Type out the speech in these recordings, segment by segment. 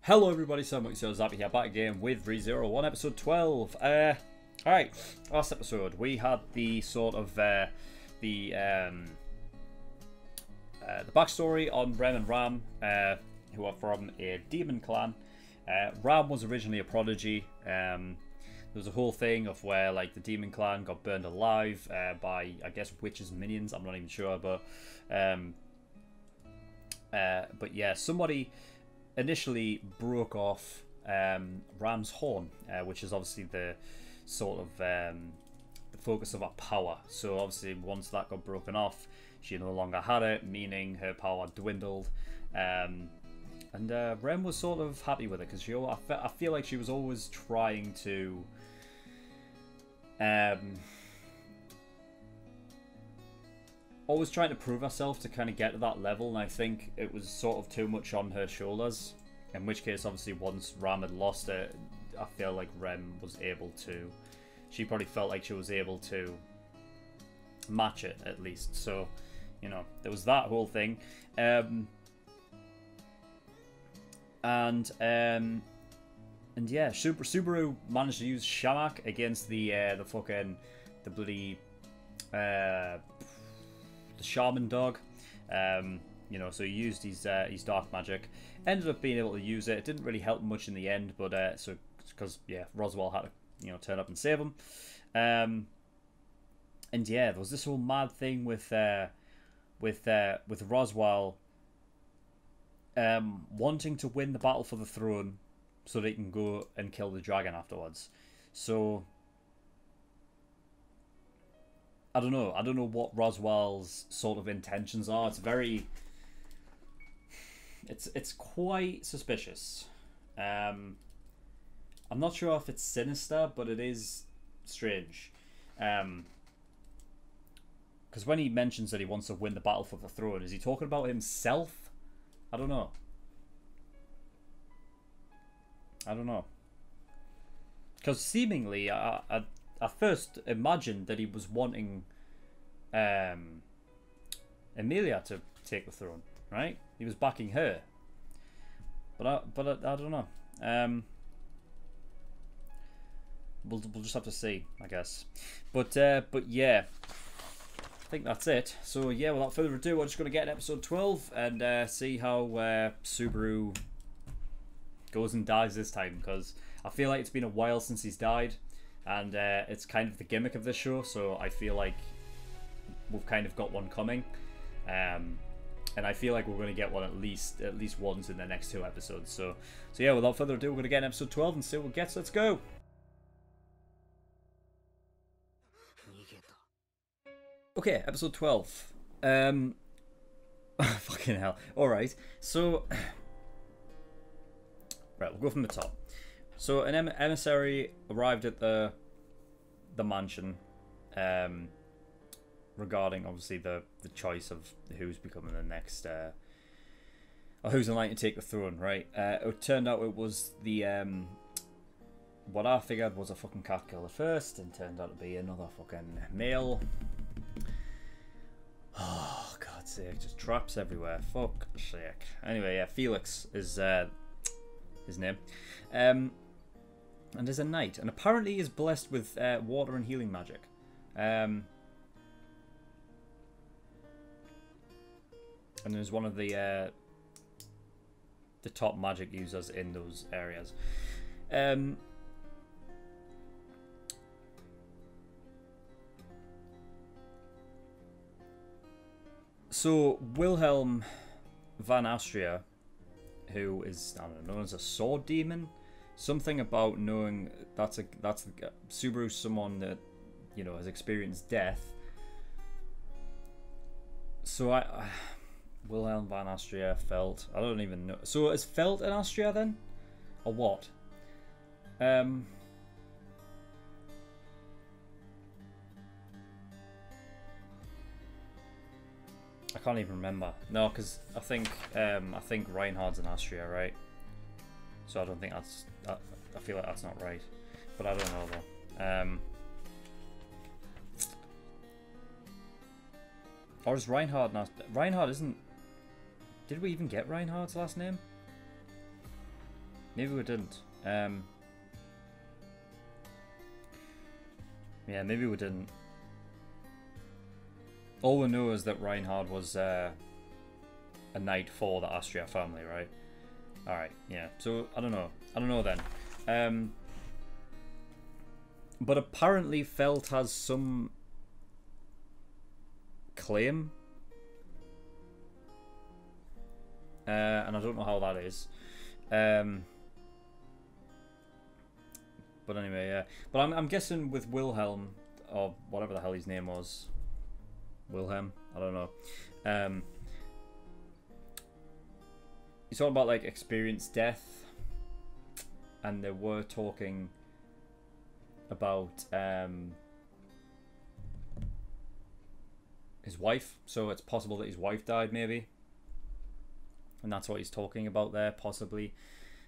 Hello everybody, SirMonkeySuit Zappy here, back again with ReZero on episode 12. Alright, last episode we had the sort of the backstory on Rem and Ram, who are from a demon clan. Ram was originally a prodigy. There was a whole thing of where like the demon clan got burned alive by, I guess, witches' minions. I'm not even sure, but yeah, somebody initially broke off Ram's horn, which is obviously the sort of the focus of her power. So obviously once that got broken off, she no longer had it, meaning her power dwindled. And Rem was sort of happy with it because I feel like she was always trying to prove herself to kind of get to that level, and I think it was sort of too much on her shoulders. In which case, obviously, once Ram had lost it, I feel like Rem was able to. She probably felt like she was able to match it at least. So, you know, there was that whole thing, and yeah, Subaru managed to use Shamak against the bloody the shaman dog. You know, so he used his dark magic, ended up being able to use it. It didn't really help much in the end, but so because yeah, Roswell had to turn up and save him. And yeah, there was this whole mad thing with Roswell wanting to win the battle for the throne so that he can go and kill the dragon afterwards. So I don't know what Roswell's sort of intentions are. It's quite suspicious. I'm not sure if it's sinister, but it is strange. Because when he mentions that he wants to win the battle for the throne, is he talking about himself? I don't know. Because seemingly, I first imagined that he was wanting Emilia to take the throne, right? He was backing her, but I don't know. We'll just have to see, I guess. But yeah, I think that's it. So yeah, without further ado, we're just going to get in episode 12 and see how Subaru goes and dies this time, because I feel like it's been a while since he's died. And it's kind of the gimmick of this show, so I feel like we've kind of got one coming, and I feel like we're going to get one at least once in the next 2 episodes. So yeah, without further ado, we're going to get in episode 12 and see what we get. So let's go. Okay, episode 12. Fucking hell. All right. So right, we'll go from the top. So an emissary arrived at the mansion, regarding obviously the choice of who's becoming the next, or who's in line to take the throne. Right? It turned out it was the what I figured was a fucking cat killer first, and turned out to be another fucking male. Oh God's sake! Just traps everywhere. Fuck's sake. Anyway, yeah, Felix is his name. And there's a knight, and apparently is blessed with water and healing magic. And there's one of the top magic users in those areas. So Wilhelm van Astria, who is, I don't know, known as a sword demon. Something about knowing that's Subaru's someone that, you know, has experienced death. So Wilhelm van Astria, Felt. I don't even know. So is Felt an Astria then, or what? I can't even remember. No, because I think Reinhard's an Astria, right? So I don't think that's. I feel like that's not right, but I don't know though. Or is Reinhard not? Reinhard isn't. Did we even get Reinhard's last name? Maybe we didn't. Yeah, maybe we didn't. All we know is that Reinhard was a knight for the Austria family, right? Alright, yeah. So, I don't know. I don't know then. But apparently Felt has some claim. And I don't know how that is. But anyway, yeah. But I'm guessing with Wilhelm, or whatever the hell his name was. Wilhelm? I don't know. He's talking about like experienced death. And they were talking about his wife. So it's possible that his wife died, maybe. And that's what he's talking about there, possibly.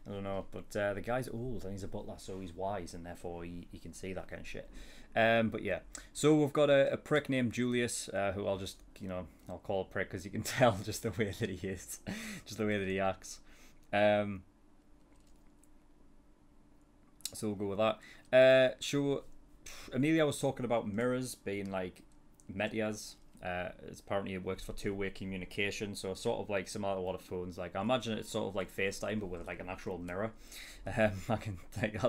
I don't know, but the guy's old and he's a butler, so he's wise, and therefore he can see that kind of shit. But yeah, so we've got a prick named Julius, who I'll just, you know, I'll call a prick because you can tell just the way that he is, just the way that he acts. So we'll go with that. Sure, Amelia was talking about mirrors being like meteors. Apparently it works for two-way communication, so sort of like similar to what a phone's like. I imagine it's sort of like FaceTime, but with like an actual mirror. I can think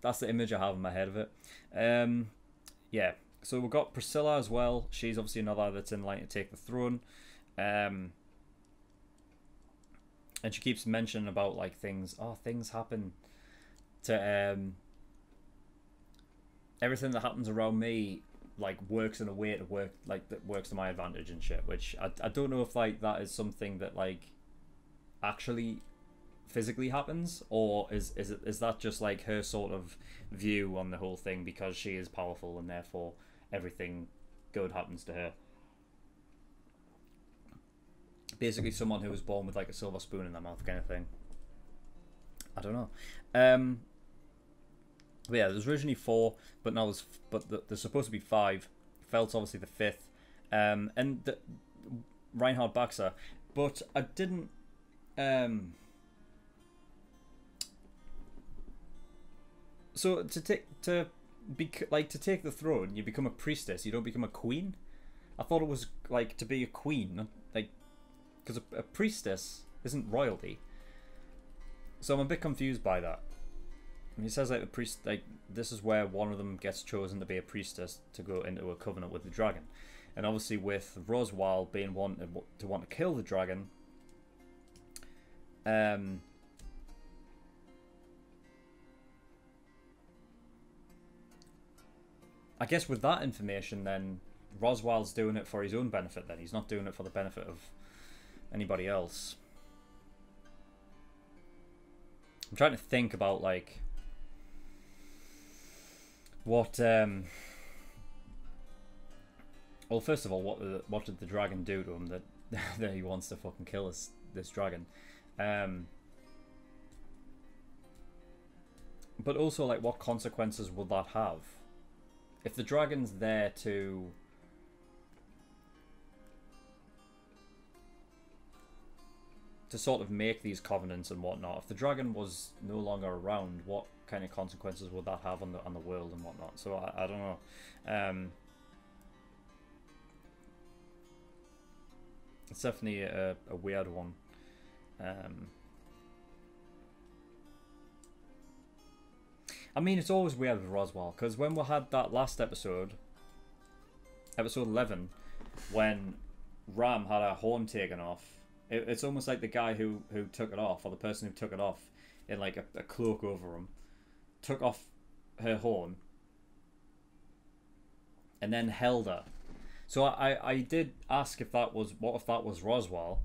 that's the image I have in my head of it. Yeah. So we've got Priscilla as well. She's obviously another that's in line to take the throne. And she keeps mentioning about like things. Oh, things happen to everything that happens around me. Like works in a way to work like that works to my advantage and shit, which I don't know if like that is something that like actually physically happens, or is that just like her sort of view on the whole thing because she is powerful and therefore everything good happens to her. Basically someone who was born with like a silver spoon in their mouth kind of thing. I don't know. But yeah, there's originally 4, but now there's supposed to be 5. Felt's obviously the 5th, and Reinhard Baxter. But I didn't. So to take the throne, you become a priestess. You don't become a queen. I thought it was like to be a queen, like because a priestess isn't royalty. So I'm a bit confused by that. He says like the priest, like this is where one of them gets chosen to be a priestess to go into a covenant with the dragon, and obviously with Roswal being want to kill the dragon, I guess with that information, then Roswal's doing it for his own benefit. Then he's not doing it for the benefit of anybody else. I'm trying to think about like. What well, first of all, what did the dragon do to him that that he wants to fucking kill this dragon? But also, like, what consequences would that have? If the dragon's there to sort of make these covenants and whatnot, if the dragon was no longer around, what kind of consequences would that have on the world and whatnot? So I don't know. It's definitely a weird one. I mean, it's always weird with Roswell, because when we had that last episode 11, when Ram had her horn taken off, it's almost like the guy who took it off, or the person who took it off in like a cloak over him, took off her horn and then held her. So I did ask if that was Roswell,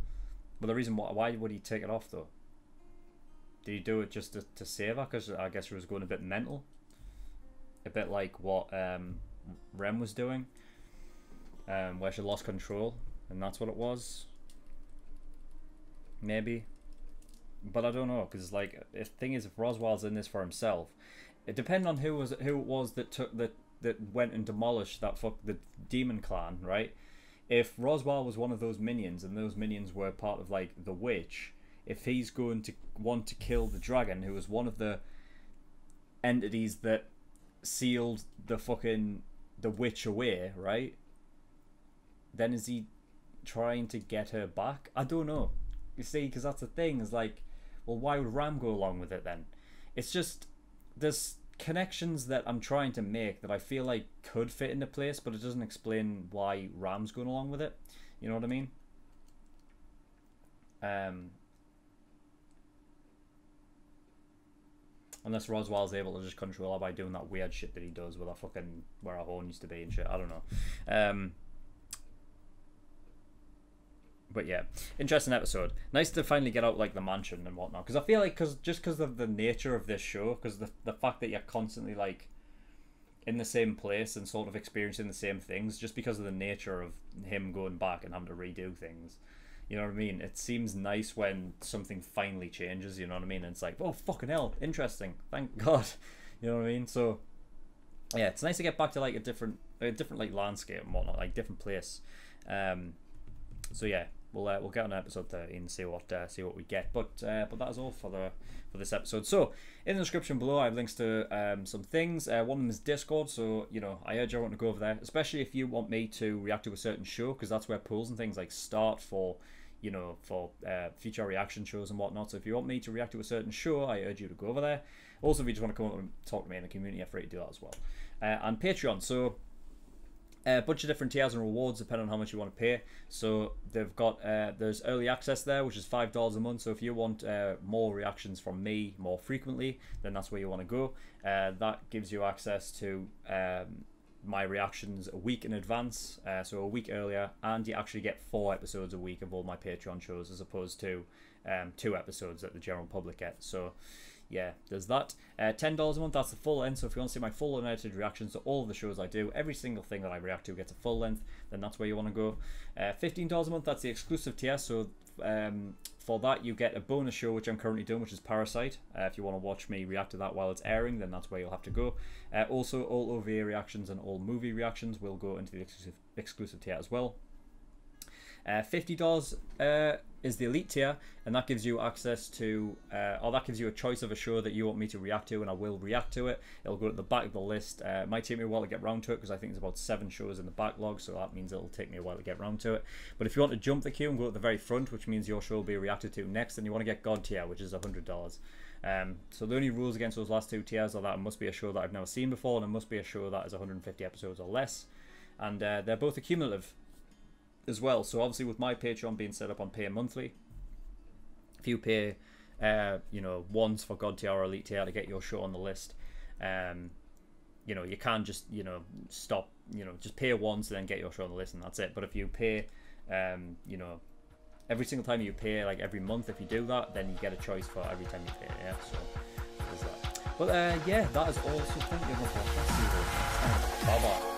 but the reason why would he take it off though? Did he do it just to save her? Because I guess she was going a bit mental, a bit like what Rem was doing, where she lost control, and that's what it was. Maybe. But I don't know, because like the thing is, if Roswell's in this for himself, it depends on who it was that went and demolished the demon clan, right? If Roswell was one of those minions, and those minions were part of like the witch, if he's going to want to kill the dragon, who was one of the entities that sealed the witch away, right? Then is he trying to get her back? I don't know. You see, because that's the thing, is like, well, why would Ram go along with it then? It's just, there's connections that I'm trying to make that I feel like could fit into place, but it doesn't explain why Ram's going along with it. You know what I mean? Unless Roswell's able to just control her by doing that weird shit that he does with a fucking where a horn used to be and shit. I don't know. But yeah, interesting episode. Nice to finally get out like the mansion and whatnot, because I feel like because of the nature of this show, because the fact that you're constantly like in the same place and sort of experiencing the same things, just because of the nature of him going back and having to redo things. You know what I mean? It seems nice when something finally changes, you know what I mean? And it's like, oh, fucking hell, interesting. Thank God. You know what I mean? So, yeah, it's nice to get back to, like, a different like, landscape and whatnot, like, different place. So, yeah, we'll get on episode 13 and see what we get. But that is all for this episode. So, in the description below, I have links to some things. One of them is Discord, so, you know, I urge everyone to go over there, especially if you want me to react to a certain show, because that's where polls and things like start for, you know, for future reaction shows and whatnot. So if you want me to react to a certain show, I urge you to go over there. Also, if you just want to come up and talk to me in the community, you're free to do that as well. And Patreon, so a bunch of different tiers and rewards depending on how much you want to pay. So they've got there's early access there, which is $5 a month. So if you want more reactions from me more frequently, then that's where you want to go. That gives you access to my reactions a week in advance, so a week earlier, and you actually get 4 episodes a week of all my Patreon shows, as opposed to 2 episodes that the general public get. So yeah, there's that. $10 a month, that's the full length. So if you want to see my full unedited reactions to all of the shows I do, every single thing that I react to gets a full length, then that's where you want to go. $15 a month, that's the exclusive tier. So for that you get a bonus show, which I'm currently doing, which is Parasite. If you want to watch me react to that while it's airing, then that's where you'll have to go. Also, all OVA reactions and all movie reactions will go into the exclusive tier as well. $50 is the elite tier, and that gives you access to, or that gives you a choice of a show that you want me to react to, and I will react to it. It'll go at the back of the list. It might take me a while to get round to it, because I think there's about 7 shows in the backlog, so that means it'll take me a while to get round to it. But if you want to jump the queue and go at the very front, which means your show will be reacted to next, then you want to get God tier, which is $100. So the only rules against those last 2 tiers are that it must be a show that I've never seen before, and it must be a show that is 150 episodes or less, and they're both accumulative as well. So obviously with my Patreon being set up on pay monthly, if you pay you know, once for God tier or elite tier to get your show on the list, you know, you can't just, you know, stop, you know, just pay once and then get your show on the list and that's it. But if you pay you know, every single time you pay, like every month, if you do that, then you get a choice for every time you pay. Yeah, so there's that. But yeah, that is all. So thank you very much for watching. See you next time. Bye bye.